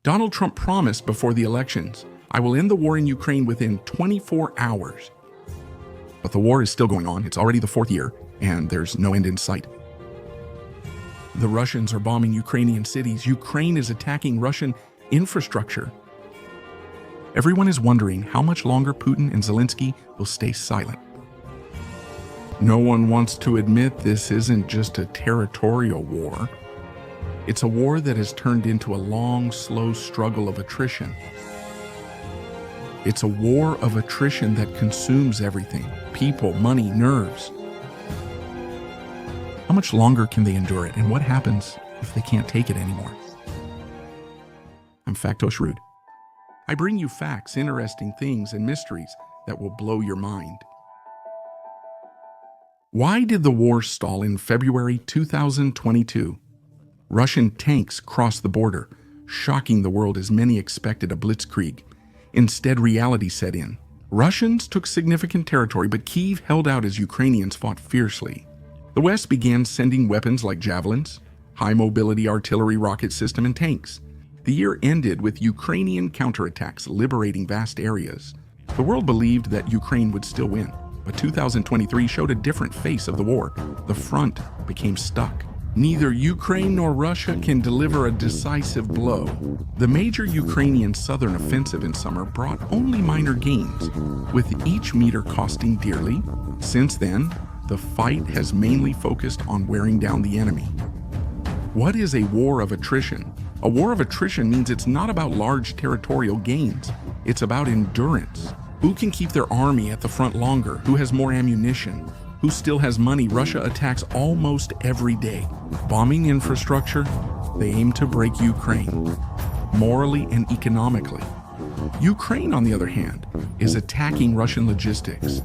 Donald Trump promised before the elections, "I will end the war in Ukraine within 24 hours." But the war is still going on. It's already the fourth year, and there's no end in sight. The Russians are bombing Ukrainian cities. Ukraine is attacking Russian infrastructure. Everyone is wondering how much longer Putin and Zelensky will stay silent. No one wants to admit this isn't just a territorial war. It's a war that has turned into a long, slow struggle of attrition. It's a war of attrition that consumes everything: people, money, nerves. How much longer can they endure it, and what happens if they can't take it anymore? I'm Factos Rude. I bring you facts, interesting things, and mysteries that will blow your mind. Why did the war stall in February 2022? Russian tanks crossed the border, shocking the world as many expected a blitzkrieg. Instead, reality set in. Russians took significant territory, but Kyiv held out as Ukrainians fought fiercely. The West began sending weapons like javelins, high-mobility artillery rocket system, and tanks. The year ended with Ukrainian counterattacks liberating vast areas. The world believed that Ukraine would still win, but 2023 showed a different face of the war. The front became stuck. Neither Ukraine nor Russia can deliver a decisive blow. The major Ukrainian southern offensive in summer brought only minor gains, with each meter costing dearly. Since then, the fight has mainly focused on wearing down the enemy. What is a war of attrition? A war of attrition means it's not about large territorial gains. It's about endurance. Who can keep their army at the front longer? Who has more ammunition? Who still has money? Russia attacks almost every day. Bombing infrastructure, they aim to break Ukraine, morally and economically. Ukraine, on the other hand, is attacking Russian logistics.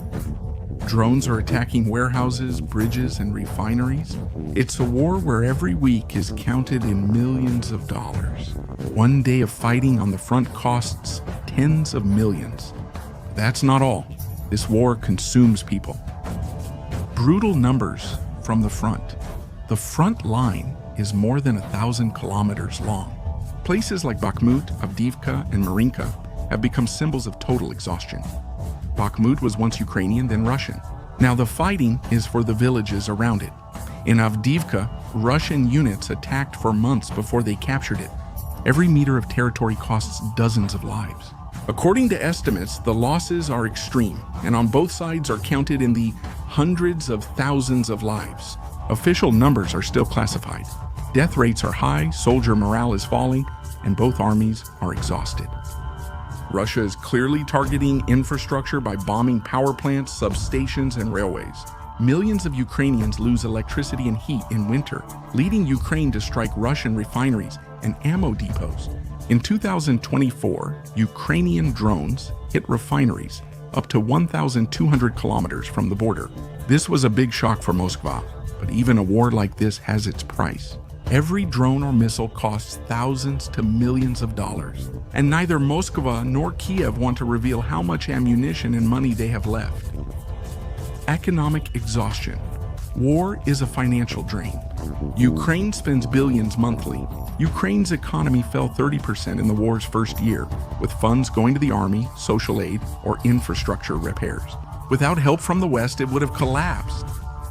Drones are attacking warehouses, bridges, and refineries. It's a war where every week is counted in millions of dollars. One day of fighting on the front costs tens of millions. That's not all. This war consumes people. Brutal numbers from the front. The front line is more than 1,000 kilometers long. Places like Bakhmut, Avdiivka, and Marinka have become symbols of total exhaustion. Bakhmut was once Ukrainian, then Russian. Now the fighting is for the villages around it. In Avdiivka, Russian units attacked for months before they captured it. Every meter of territory costs dozens of lives. According to estimates, the losses are extreme, and on both sides are counted in the hundreds of thousands of lives. Official numbers are still classified. Death rates are high, soldier morale is falling, and both armies are exhausted. Russia is clearly targeting infrastructure by bombing power plants, substations, and railways. Millions of Ukrainians lose electricity and heat in winter, leading Ukraine to strike Russian refineries and ammo depots. In 2024, Ukrainian drones hit refineries up to 1,200 kilometers from the border. This was a big shock for Moscow, but even a war like this has its price. Every drone or missile costs thousands to millions of dollars, and neither Moscow nor Kiev want to reveal how much ammunition and money they have left. Economic exhaustion. War is a financial drain. Ukraine spends billions monthly. Ukraine's economy fell 30% in the war's first year, with funds going to the army, social aid, or infrastructure repairs. Without help from the West, it would have collapsed.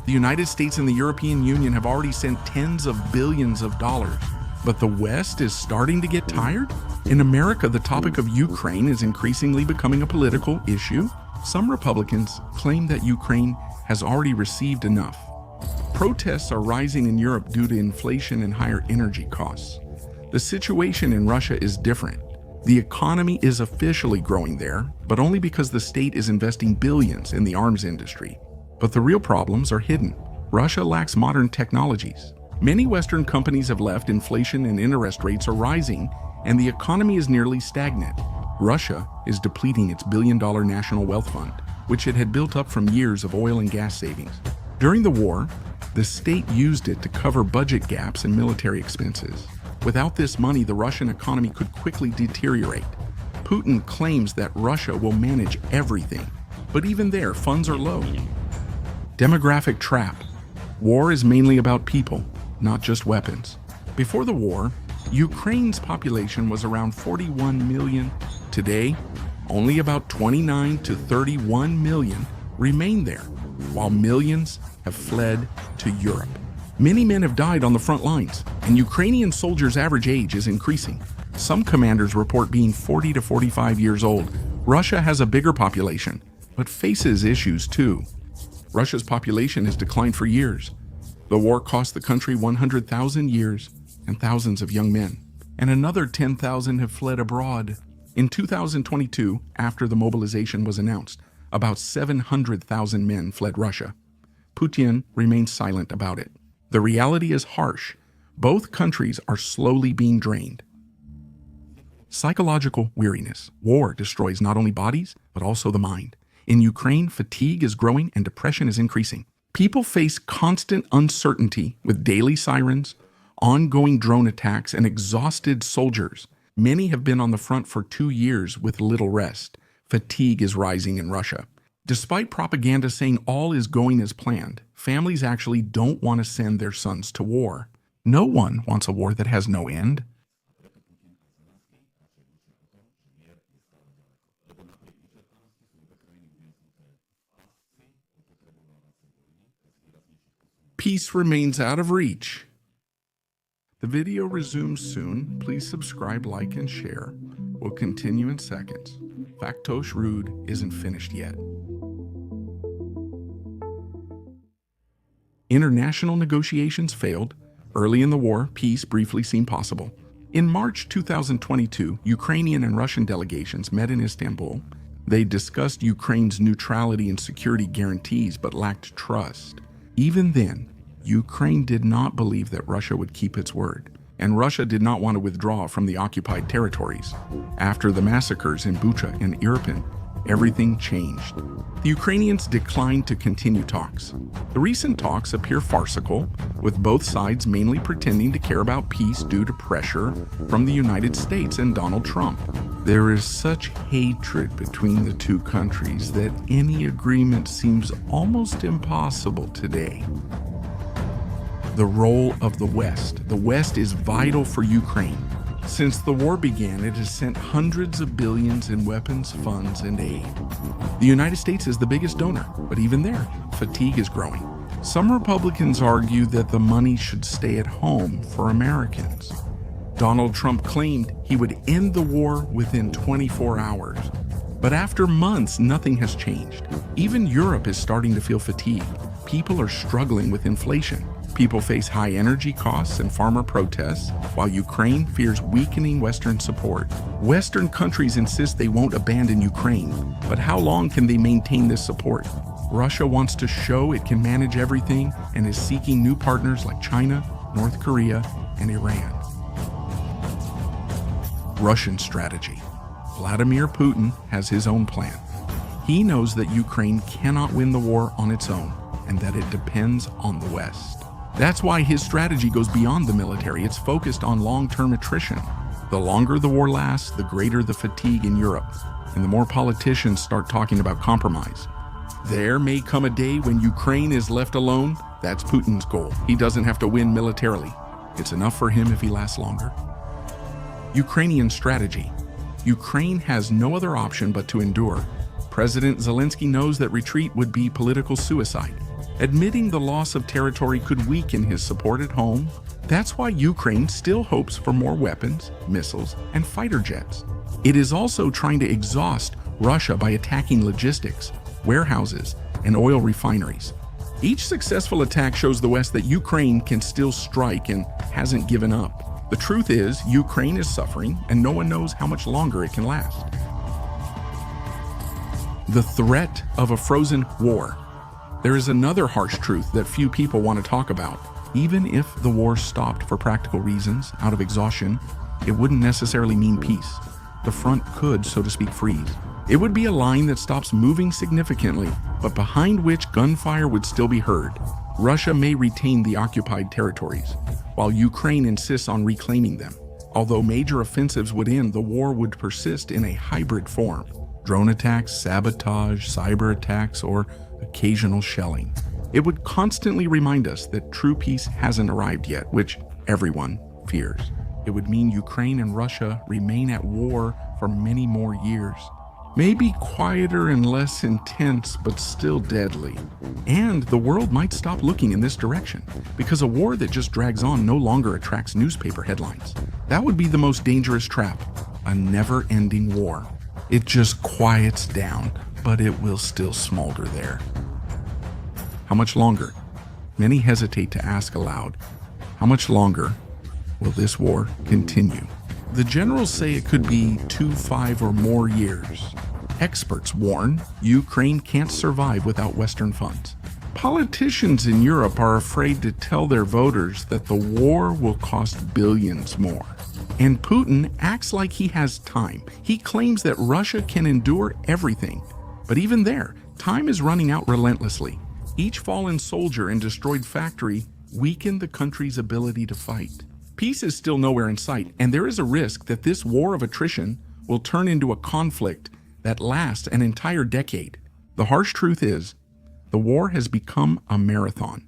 The United States and the European Union have already sent tens of billions of dollars. But the West is starting to get tired? In America, the topic of Ukraine is increasingly becoming a political issue. Some Republicans claim that Ukraine has already received enough. Protests are rising in Europe due to inflation and higher energy costs. The situation in Russia is different. The economy is officially growing there, but only because the state is investing billions in the arms industry. But the real problems are hidden. Russia lacks modern technologies. Many Western companies have left, inflation and interest rates are rising, and the economy is nearly stagnant. Russia is depleting its billion-dollar national wealth fund, which it had built up from years of oil and gas savings. During the war, the state used it to cover budget gaps and military expenses. Without this money, the Russian economy could quickly deteriorate. Putin claims that Russia will manage everything, but even there, funds are low. Demographic trap. War is mainly about people, not just weapons. Before the war, Ukraine's population was around 41 million. Today, only about 29 to 31 million remain there, while millions have fled to Europe. Many men have died on the front lines, and Ukrainian soldiers' average age is increasing. Some commanders report being 40 to 45 years old. Russia has a bigger population, but faces issues too. Russia's population has declined for years. The war cost the country 100,000 years and thousands of young men, and another 10,000 have fled abroad. In 2022, after the mobilization was announced, about 700,000 men fled Russia. Putin remains silent about it. The reality is harsh. Both countries are slowly being drained. Psychological weariness. War destroys not only bodies, but also the mind. In Ukraine, fatigue is growing and depression is increasing. People face constant uncertainty with daily sirens, ongoing drone attacks, and exhausted soldiers. Many have been on the front for 2 years with little rest. Fatigue is rising in Russia. Despite propaganda saying all is going as planned, families actually don't want to send their sons to war. No one wants a war that has no end. Peace remains out of reach. The video resumes soon. Please subscribe, like, and share. We'll continue in seconds. Factosh Rude isn't finished yet. International negotiations failed. Early in the war, peace briefly seemed possible. In March 2022, Ukrainian and Russian delegations met in Istanbul. They discussed Ukraine's neutrality and security guarantees, but lacked trust. Even then, Ukraine did not believe that Russia would keep its word, and Russia did not want to withdraw from the occupied territories. After the massacres in Bucha and Irpin, everything changed. The Ukrainians declined to continue talks. The recent talks appear farcical, with both sides mainly pretending to care about peace due to pressure from the United States and Donald Trump. There is such hatred between the two countries that any agreement seems almost impossible today. The role of the West. The West is vital for Ukraine. Since the war began, it has sent hundreds of billions in weapons, funds, and aid. The United States is the biggest donor, but even there, fatigue is growing. Some Republicans argue that the money should stay at home for Americans. Donald Trump claimed he would end the war within 24 hours. But after months, nothing has changed. Even Europe is starting to feel fatigue. People are struggling with inflation. People face high energy costs and farmer protests, while Ukraine fears weakening Western support. Western countries insist they won't abandon Ukraine, but how long can they maintain this support? Russia wants to show it can manage everything and is seeking new partners like China, North Korea, and Iran. Russian strategy. Vladimir Putin has his own plan. He knows that Ukraine cannot win the war on its own and that it depends on the West. That's why his strategy goes beyond the military. It's focused on long-term attrition. The longer the war lasts, the greater the fatigue in Europe, and the more politicians start talking about compromise. There may come a day when Ukraine is left alone. That's Putin's goal. He doesn't have to win militarily. It's enough for him if he lasts longer. Ukrainian strategy. Ukraine has no other option but to endure. President Zelensky knows that retreat would be political suicide. Admitting the loss of territory could weaken his support at home. That's why Ukraine still hopes for more weapons, missiles, and fighter jets. It is also trying to exhaust Russia by attacking logistics, warehouses, and oil refineries. Each successful attack shows the West that Ukraine can still strike and hasn't given up. The truth is, Ukraine is suffering, and no one knows how much longer it can last. The threat of a frozen war. There is another harsh truth that few people want to talk about. Even if the war stopped for practical reasons, out of exhaustion, it wouldn't necessarily mean peace. The front could, so to speak, freeze. It would be a line that stops moving significantly, but behind which gunfire would still be heard. Russia may retain the occupied territories, while Ukraine insists on reclaiming them. Although major offensives would end, the war would persist in a hybrid form. Drone attacks, sabotage, cyber attacks, or occasional shelling. It would constantly remind us that true peace hasn't arrived yet, which everyone fears. It would mean Ukraine and Russia remain at war for many more years. Maybe quieter and less intense, but still deadly. And the world might stop looking in this direction, because a war that just drags on no longer attracts newspaper headlines. That would be the most dangerous trap, a never-ending war. It just quiets down, but it will still smolder there. How much longer? Many hesitate to ask aloud. How much longer will this war continue? The generals say it could be 2, 5, or more years. Experts warn Ukraine can't survive without Western funds. Politicians in Europe are afraid to tell their voters that the war will cost billions more. And Putin acts like he has time. He claims that Russia can endure everything. But even there, time is running out relentlessly. Each fallen soldier and destroyed factory weaken the country's ability to fight. Peace is still nowhere in sight, and there is a risk that this war of attrition will turn into a conflict that lasts an entire decade. The harsh truth is, the war has become a marathon,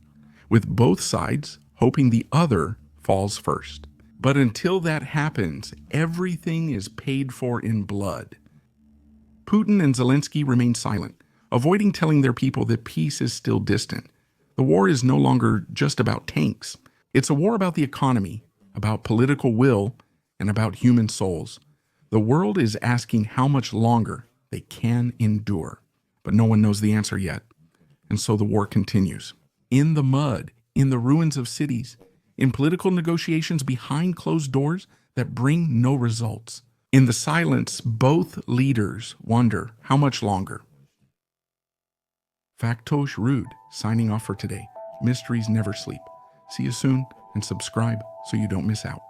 with both sides hoping the other falls first. But until that happens, everything is paid for in blood. Putin and Zelensky remain silent, avoiding telling their people that peace is still distant. The war is no longer just about tanks. It's a war about the economy, about political will, and about human souls. The world is asking how much longer they can endure, but no one knows the answer yet. And so the war continues. In the mud, in the ruins of cities, in political negotiations behind closed doors that bring no results. In the silence, both leaders wonder how much longer. Faktosh Rude, signing off for today. Mysteries never sleep. See you soon, and subscribe so you don't miss out.